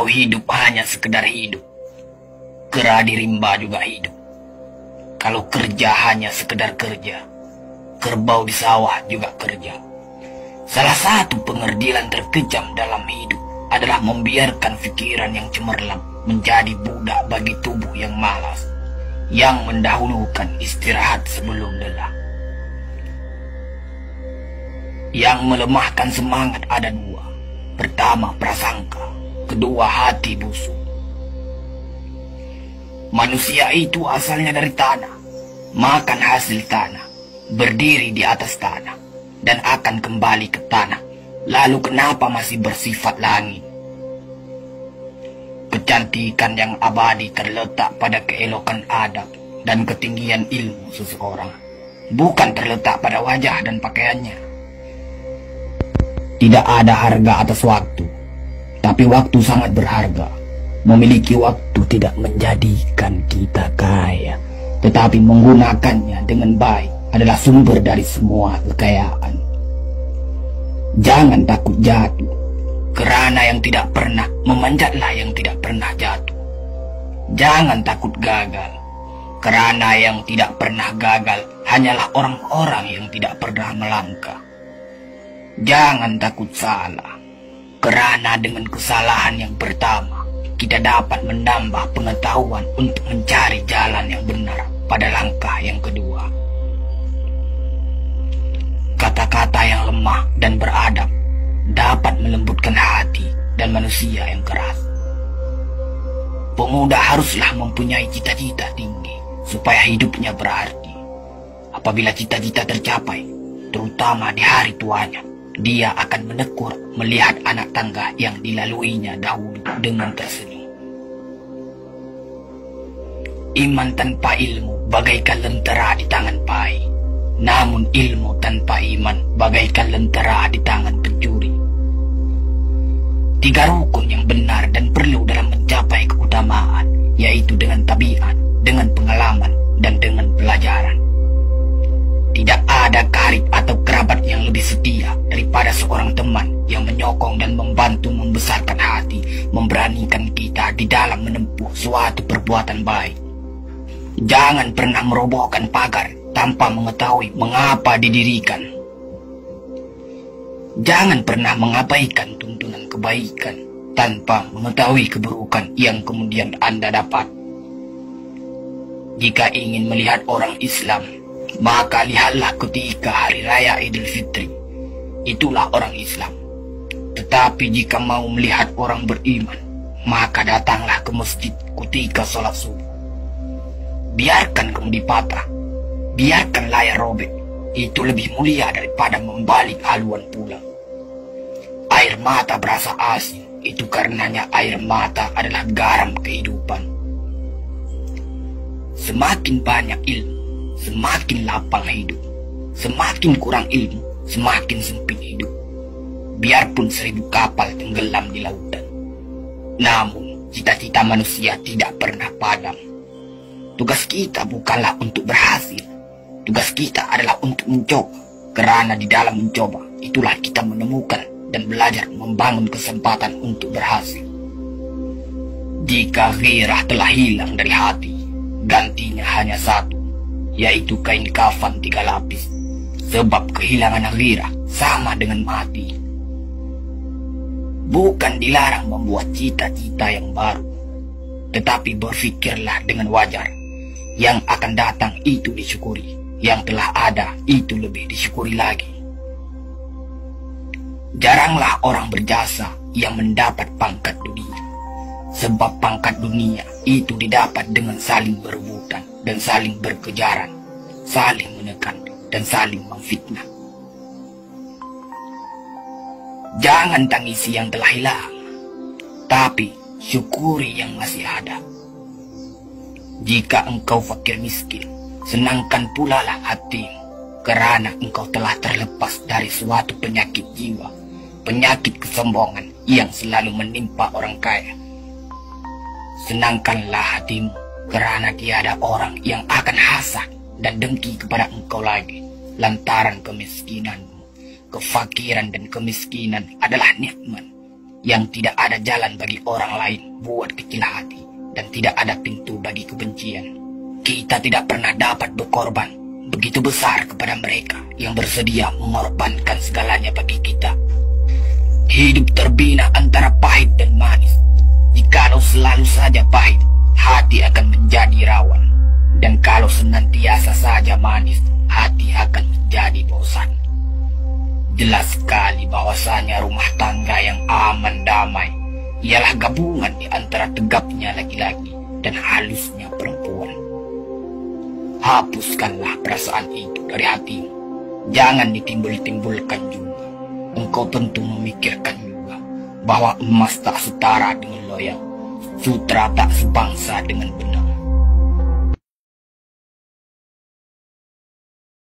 Kalau hidup hanya sekedar hidup, kera di rimba juga hidup. Kalau kerja hanya sekedar kerja, kerbau di sawah juga kerja. Salah satu pengerdilan terkejam dalam hidup adalah membiarkan pikiran yang cemerlang menjadi budak bagi tubuh yang malas, yang mendahulukan istirahat sebelum lelah. Yang melemahkan semangat ada dua. Pertama, prasangka. Kedua, hati busuk. Manusia itu asalnya dari tanah, makan hasil tanah, berdiri di atas tanah, dan akan kembali ke tanah. Lalu kenapa masih bersifat langit? Kecantikan yang abadi terletak pada keelokan adab dan ketinggian ilmu seseorang, bukan terletak pada wajah dan pakaiannya. Tidak ada harga atas waktu, tapi waktu sangat berharga. Memiliki waktu tidak menjadikan kita kaya, tetapi menggunakannya dengan baik adalah sumber dari semua kekayaan. Jangan takut jatuh, karena yang tidak pernah memanjatlah yang tidak pernah jatuh. Jangan takut gagal, karena yang tidak pernah gagal hanyalah orang-orang yang tidak pernah melangkah. Jangan takut salah, karena dengan kesalahan yang pertama, kita dapat menambah pengetahuan untuk mencari jalan yang benar pada langkah yang kedua. Kata-kata yang lemah dan beradab dapat melembutkan hati dan manusia yang keras. Pemuda haruslah mempunyai cita-cita tinggi supaya hidupnya berarti. Apabila cita-cita tercapai, terutama di hari tuanya, dia akan menekur melihat anak tangga yang dilaluinya dahulu dengan tersenyum. Iman tanpa ilmu bagaikan lentera di tangan pai, namun ilmu tanpa iman bagaikan lentera di tangan pencuri. Tiga rukun yang benar dan perlu dalam mencapai keutamaan, yaitu dengan tabiat, dengan pengalaman, dan dengan pelajaran. Tidak ada karib atau kerabat yang lebih setia daripada seorang teman yang menyokong dan membantu membesarkan hati, memberanikan kita di dalam menempuh suatu perbuatan baik. Jangan pernah merobohkan pagar tanpa mengetahui mengapa didirikan. Jangan pernah mengabaikan tuntunan kebaikan tanpa mengetahui keburukan yang kemudian Anda dapat. Jika ingin melihat orang Islam, maka lihatlah ketika hari raya Idul Fitri. Itulah orang Islam. Tetapi jika mau melihat orang beriman, maka datanglah ke masjid ketika sholat subuh. Biarkan kemudi patah, biarkan layar robek, itu lebih mulia daripada membalik haluan pulang. Air mata berasa asin, itu karenanya air mata adalah garam kehidupan. Semakin banyak ilmu, semakin lapang hidup. Semakin kurang ilmu, semakin sempit hidup. Biarpun 1000 kapal tenggelam di lautan, namun cita-cita manusia tidak pernah padam. Tugas kita bukanlah untuk berhasil. Tugas kita adalah untuk mencoba. Karena di dalam mencoba, itulah kita menemukan dan belajar membangun kesempatan untuk berhasil. Jika ghirah telah hilang dari hati, gantinya hanya satu, yaitu kain kafan 3 lapis. Sebab kehilangan ghirah sama dengan mati. Bukan dilarang membuat cita-cita yang baru, tetapi berfikirlah dengan wajar. Yang akan datang itu disyukuri, yang telah ada itu lebih disyukuri lagi. Jaranglah orang berjasa yang mendapat pangkat dunia, sebab pangkat dunia itu didapat dengan saling berebutan dan saling berkejaran, saling menekan dan saling memfitnah. Jangan tangisi yang telah hilang, tapi syukuri yang masih ada. Jika engkau fakir miskin, senangkan pula lah hatimu, karena engkau telah terlepas dari suatu penyakit jiwa, penyakit kesombongan yang selalu menimpa orang kaya. Senangkanlah hatimu, karena tiada orang yang akan hasad dan dengki kepada engkau lagi, lantaran kemiskinanmu. Kefakiran dan kemiskinan adalah nikmat, yang tidak ada jalan bagi orang lain buat kecil hati, dan tidak ada pintu bagi kebencian. Kita tidak pernah dapat berkorban begitu besar kepada mereka yang bersedia mengorbankan segalanya bagi kita. Hidup terbina antara pahit dan manis. Jikalau selalu saja pahit, hati akan menjadi rawan. Dan kalau senantiasa saja manis, hati akan menjadi bosan. Jelas sekali bahwasanya rumah tangga yang aman damai ialah gabungan di antara tegapnya laki-laki dan halusnya perempuan. Hapuskanlah perasaan itu dari hatimu. Jangan ditimbul-timbulkan juga. Engkau tentu memikirkan juga bahwa emas tak setara dengan loyang, sutra tak sebangsa dengan benar.